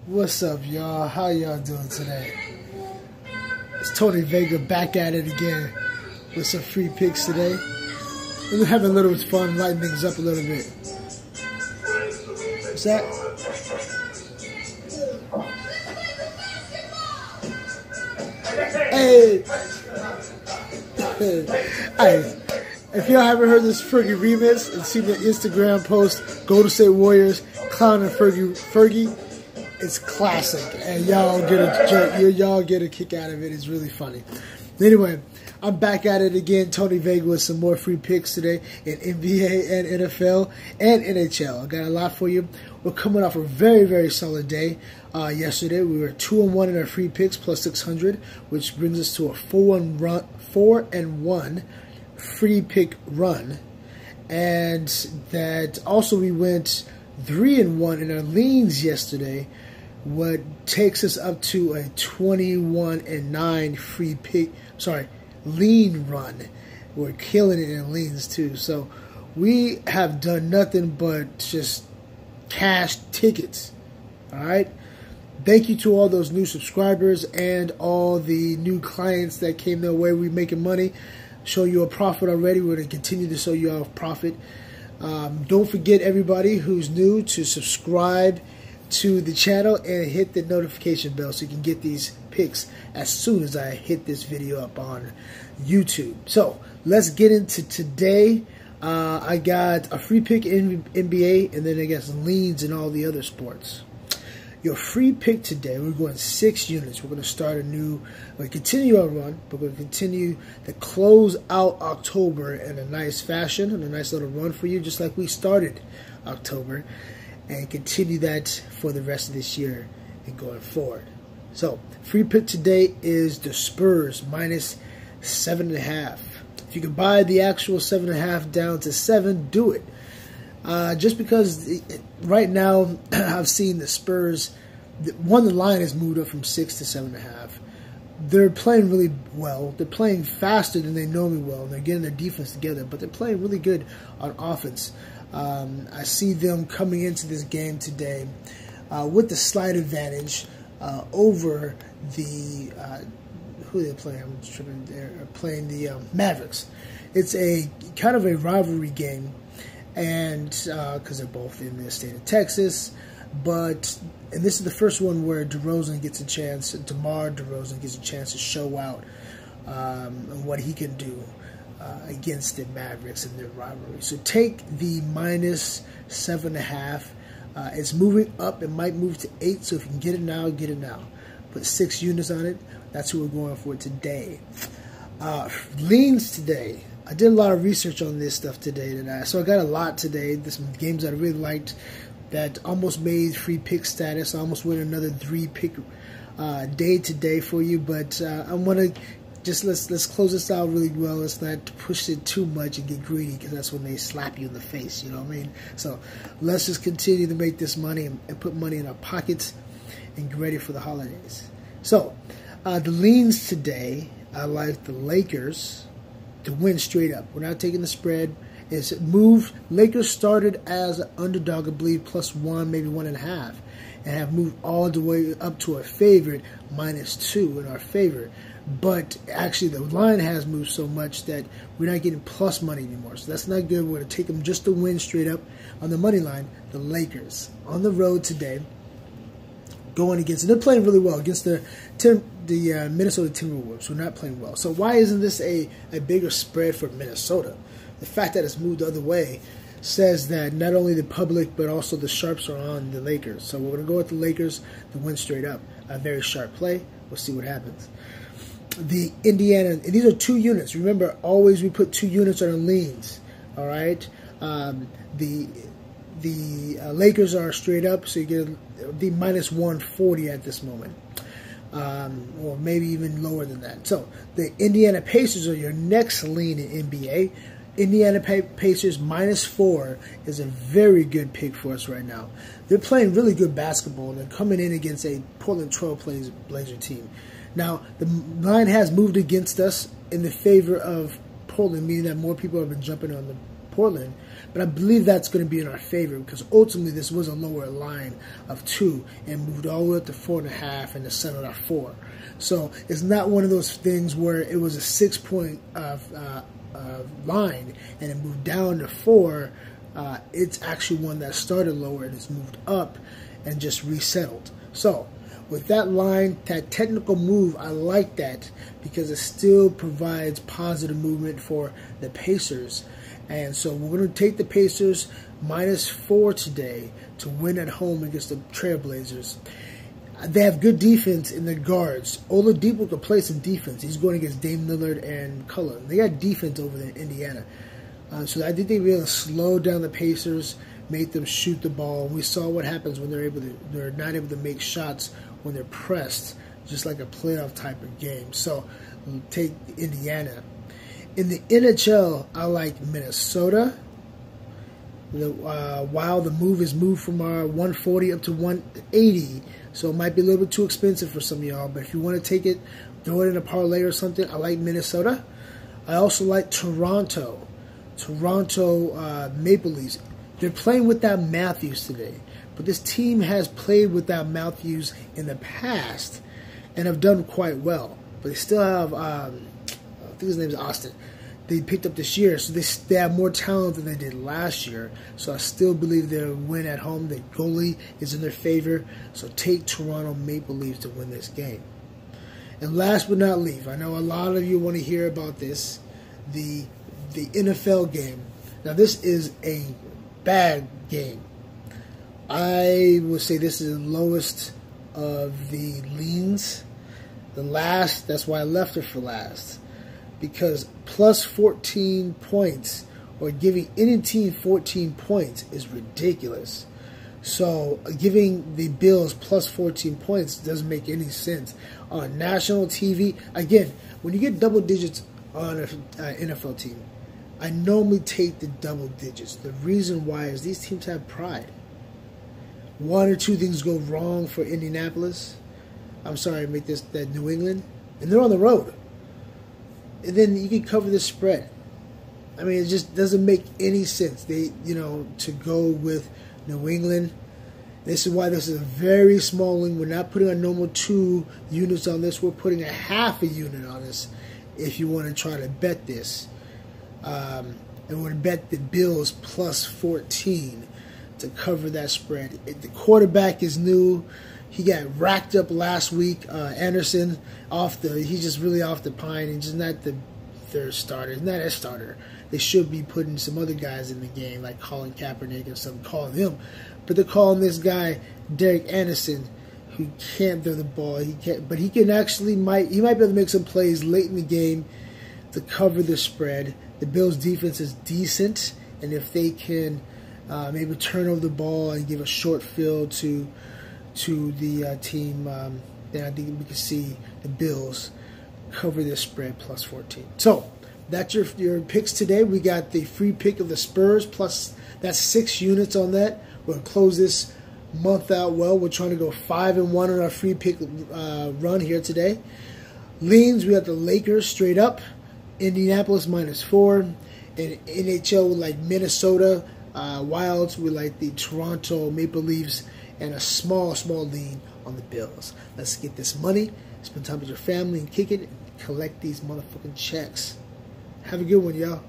What's up, y'all? How y'all doing today? It's Tony Vega back at it again with some free picks today. We're having a little fun, lighting things up a little bit. What's that? Hey! Hey! If y'all haven't heard this Fergie remix and seen the Instagram post, Golden State Warriors clowning Fergie, it's classic, and y'all get a kick out of it. It's really funny. Anyway, I'm back at it again. Tony Vega with some more free picks today in NBA and NFL and NHL. I got a lot for you. We're coming off a very, very solid day. Yesterday we were 2-1 in our free picks plus 600, which brings us to a 4-1 free pick run, and that also we went 3-1 in our leans yesterday, what takes us up to a 21-9 free pick, lean run. We're killing it in leans too. So we have done nothing but just cash tickets. All right. Thank you to all those new subscribers and all the new clients that came their way. We're making money. Show you a profit already. We're going to continue to show you a profit. Don't forget, everybody who's new, to subscribe to the channel and hit the notification bell so you can get these picks as soon as I hit this video up on YouTube. So let's get into today. I got a free pick in NBA, and then I got some leads in all the other sports. Your free pick today, we're going 6 units. We're going to start we're going to continue our run, but we're going to continue to close out October in a nice fashion, and a nice little run for you, just like we started October, and continue that for the rest of this year and going forward. So, free pick today is the Spurs minus 7.5. If you can buy the actual 7.5 down to 7, do it. Just because right now I've seen the Spurs, the line has moved up from 6 to 7.5. They're playing really well. They're playing faster than they normally will, and they're getting their defense together, but they're playing really good on offense. I see them coming into this game today with the slight advantage over the who they're playing. They're playing the Mavericks. It's a kind of a rivalry game, and because they're both in the state of Texas, and this is the first one where DeMar DeRozan gets a chance to show out what he can do against the Mavericks in their rivalry. So take the minus 7.5. It's moving up. It might move to 8. So if you can get it now, get it now. Put 6 units on it. That's who we're going for today. Leans today. I did a lot of research on this stuff today, so I got a lot today. There's some games that I really liked that almost made free pick status. I almost went another 3 pick day today for you, but I want to just let's close this out really well. Let's not push it too much and get greedy, because that's when they slap you in the face. You know what I mean? So let's just continue to make this money and put money in our pockets and get ready for the holidays. So the leans today, I like the Lakers to win straight up. We're not taking the spread. It's moved. Lakers started as an underdog, I believe, +1, maybe 1.5, and have moved all the way up to a favorite, -2 in our favor. But actually, the line has moved so much that we're not getting plus money anymore. So that's not good. We're going to take them just to win straight up on the money line. The Lakers on the road today, going against, and they're playing really well against the Minnesota Timberwolves. We're not playing well. So why isn't this a bigger spread for Minnesota? The fact that it's moved the other way says that not only the public but also the sharps are on the Lakers. So we're going to go with the Lakers to win straight up. A very sharp play. We'll see what happens. The Indiana, and these are 2 units. Remember, always we put 2 units on our leans. All right. The Lakers are straight up, so you get the -140 at this moment, or maybe even lower than that. So the Indiana Pacers are your next lean in NBA. Indiana Pacers -4 is a very good pick for us right now. They're playing really good basketball, and they're coming in against a Portland Trail Blazer team. Now, the line has moved against us in the favor of Portland, meaning that more people have been jumping on the Portland. But I believe that's going to be in our favor because ultimately this was a lower line of 2 and moved all the way up to 4.5 and the settled at 4. So it's not one of those things where it was a 6-point line and it moved down to 4. It's actually one that started lower and has moved up and just resettled. So with that line, that technical move, I like that because it still provides positive movement for the Pacers. And so we're going to take the Pacers -4 today to win at home against the Trailblazers. They have good defense in the guards. Oladipo can play some defense. He's going against Dame Lillard and Cullen. They got defense over there in Indiana. So I think they'll be able to slow down the Pacers, make them shoot the ball. We saw what happens when they're not able to make shots when they're pressed, just like a playoff type of game. So we'll take Indiana. In the NHL, I like Minnesota. While the move is moved from 140 up to 180, so it might be a little bit too expensive for some of y'all. But if you want to take it, throw it in a parlay or something, I like Minnesota. I also like Toronto. Toronto Maple Leafs. They're playing without Matthews today, but this team has played without Matthews in the past and have done quite well. But they still have, I think his name is Austin. They picked up this year, so they have more talent than they did last year. So I still believe they'll win at home. The goalie is in their favor, so take Toronto Maple Leafs to win this game. And last but not least, I know a lot of you want to hear about this, the NFL game. Now this is a bad game. I would say this is the lowest of the leans. The last, that's why I left it for last. Because plus 14 points, or giving any team 14 points, is ridiculous. So giving the Bills plus 14 points doesn't make any sense. On national TV, again, when you get double digits on an NFL team, I normally take the double digits. The reason why is these teams have pride. One or two things go wrong for Indianapolis. I'm sorry, that New England, and they're on the road. And then you can cover the spread. I mean, it just doesn't make any sense. To go with New England. This is why this is a very small wing. We're not putting a normal 2 units on this. We're putting a half a unit on this if you want to try to bet this. And we're going to bet the Bills plus 14 to cover that spread. The quarterback is new. He got racked up last week. Anderson, he's just really off the pine. He's just not their starter. He's not a starter. They should be putting some other guys in the game, like Colin Kaepernick and some calling him. But they're calling this guy, Derek Anderson, who can't throw the ball. But he can actually, he might be able to make some plays late in the game to cover the spread. The Bills' defense is decent, and if they can maybe turn over the ball and give a short field to the team, then I think we can see the Bills cover this spread plus 14. So that's your picks today. We got the free pick of the Spurs, plus that's 6 units on that. We're going to close this month out well. We're trying to go 5-1 on our free pick run here today. Leans, we got the Lakers straight up, Indianapolis -4, and NHL we like Minnesota Wilds, we like the Toronto Maple Leafs, and a small lean on the Bills. Let's get this money, spend time with your family, and kick it, and collect these motherfucking checks. Have a good one, y'all.